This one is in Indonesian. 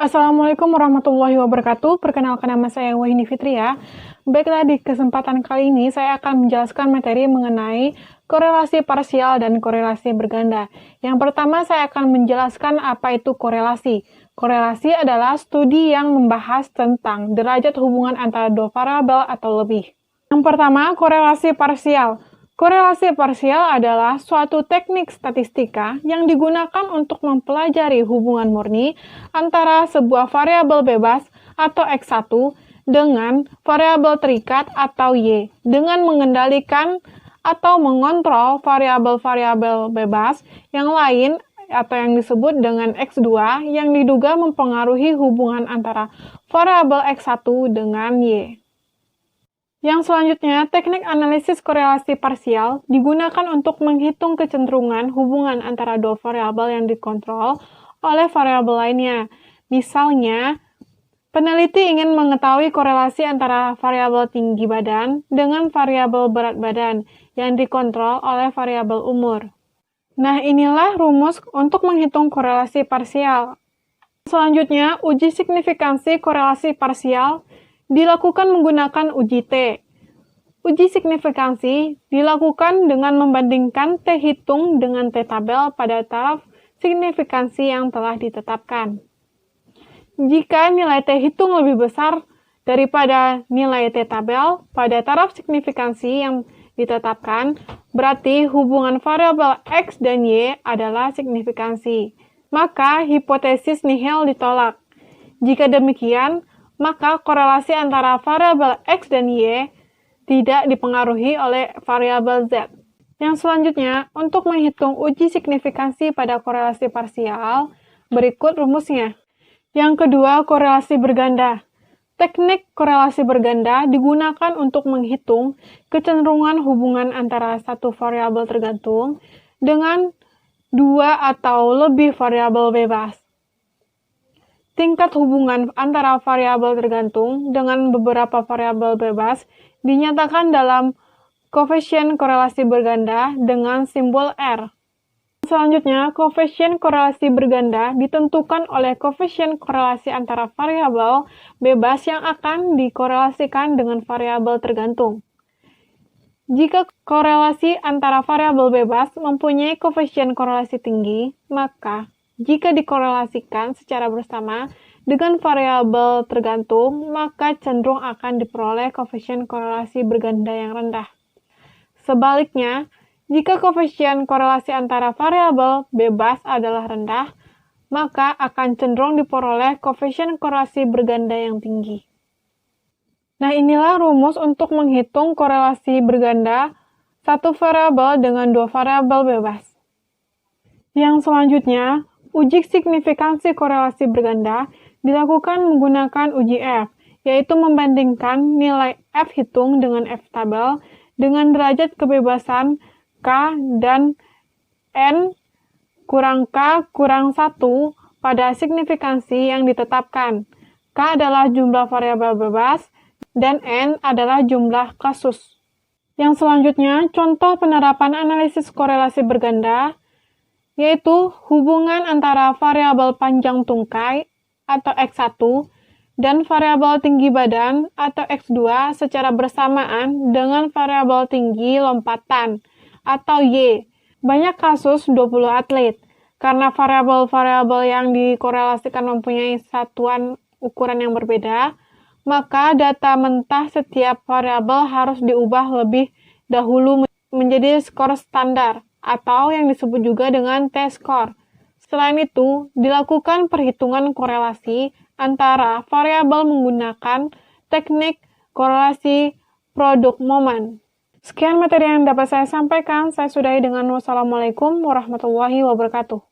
Assalamualaikum warahmatullahi wabarakatuh. Perkenalkan, nama saya Wahini Fitria. Baiklah, di kesempatan kali ini saya akan menjelaskan materi mengenai korelasi parsial dan korelasi berganda. Yang pertama, saya akan menjelaskan apa itu korelasi. Korelasi adalah studi yang membahas tentang derajat hubungan antara dua variabel atau lebih. Yang pertama, korelasi parsial. Korelasi parsial adalah suatu teknik statistika yang digunakan untuk mempelajari hubungan murni antara sebuah variabel bebas atau X1 dengan variabel terikat atau Y, dengan mengendalikan atau mengontrol variabel-variabel bebas yang lain atau yang disebut dengan X2 yang diduga mempengaruhi hubungan antara variabel X1 dengan Y. Yang selanjutnya, teknik analisis korelasi parsial digunakan untuk menghitung kecenderungan hubungan antara dua variabel yang dikontrol oleh variabel lainnya. Misalnya, peneliti ingin mengetahui korelasi antara variabel tinggi badan dengan variabel berat badan yang dikontrol oleh variabel umur. Nah, inilah rumus untuk menghitung korelasi parsial. Selanjutnya, uji signifikansi korelasi parsial dilakukan menggunakan uji T. Uji signifikansi dilakukan dengan membandingkan T hitung dengan T tabel pada taraf signifikansi yang telah ditetapkan. Jika nilai T hitung lebih besar daripada nilai T tabel pada taraf signifikansi yang ditetapkan, berarti hubungan variabel X dan Y adalah signifikansi. Maka hipotesis nihil ditolak. Jika demikian, maka korelasi antara variabel X dan Y tidak dipengaruhi oleh variabel Z. Yang selanjutnya, untuk menghitung uji signifikansi pada korelasi parsial, berikut rumusnya. Yang kedua, korelasi berganda. Teknik korelasi berganda digunakan untuk menghitung kecenderungan hubungan antara satu variabel tergantung dengan dua atau lebih variabel bebas. Tingkat hubungan antara variabel tergantung dengan beberapa variabel bebas dinyatakan dalam koefisien korelasi berganda dengan simbol R. Selanjutnya, koefisien korelasi berganda ditentukan oleh koefisien korelasi antara variabel bebas yang akan dikorelasikan dengan variabel tergantung. Jika korelasi antara variabel bebas mempunyai koefisien korelasi tinggi, maka jika dikorelasikan secara bersama dengan variabel tergantung, maka cenderung akan diperoleh koefisien korelasi berganda yang rendah. Sebaliknya, jika koefisien korelasi antara variabel bebas adalah rendah, maka akan cenderung diperoleh koefisien korelasi berganda yang tinggi. Nah, inilah rumus untuk menghitung korelasi berganda satu variabel dengan dua variabel bebas. Yang selanjutnya, uji signifikansi korelasi berganda dilakukan menggunakan uji F, yaitu membandingkan nilai F hitung dengan F tabel dengan derajat kebebasan K dan N kurang K kurang 1 pada signifikansi yang ditetapkan. K adalah jumlah variabel bebas dan N adalah jumlah kasus. Yang selanjutnya, contoh penerapan analisis korelasi berganda yaitu hubungan antara variabel panjang tungkai atau X1 dan variabel tinggi badan atau X2 secara bersamaan dengan variabel tinggi lompatan atau Y. Banyak kasus 20 atlet. Karena variabel-variabel yang dikorelasikan mempunyai satuan ukuran yang berbeda, maka data mentah setiap variabel harus diubah lebih dahulu menjadi skor standar atau yang disebut juga dengan T-score. Selain itu, dilakukan perhitungan korelasi antara variabel menggunakan teknik korelasi produk momen. Sekian materi yang dapat saya sampaikan. Saya sudahi dengan wassalamualaikum warahmatullahi wabarakatuh.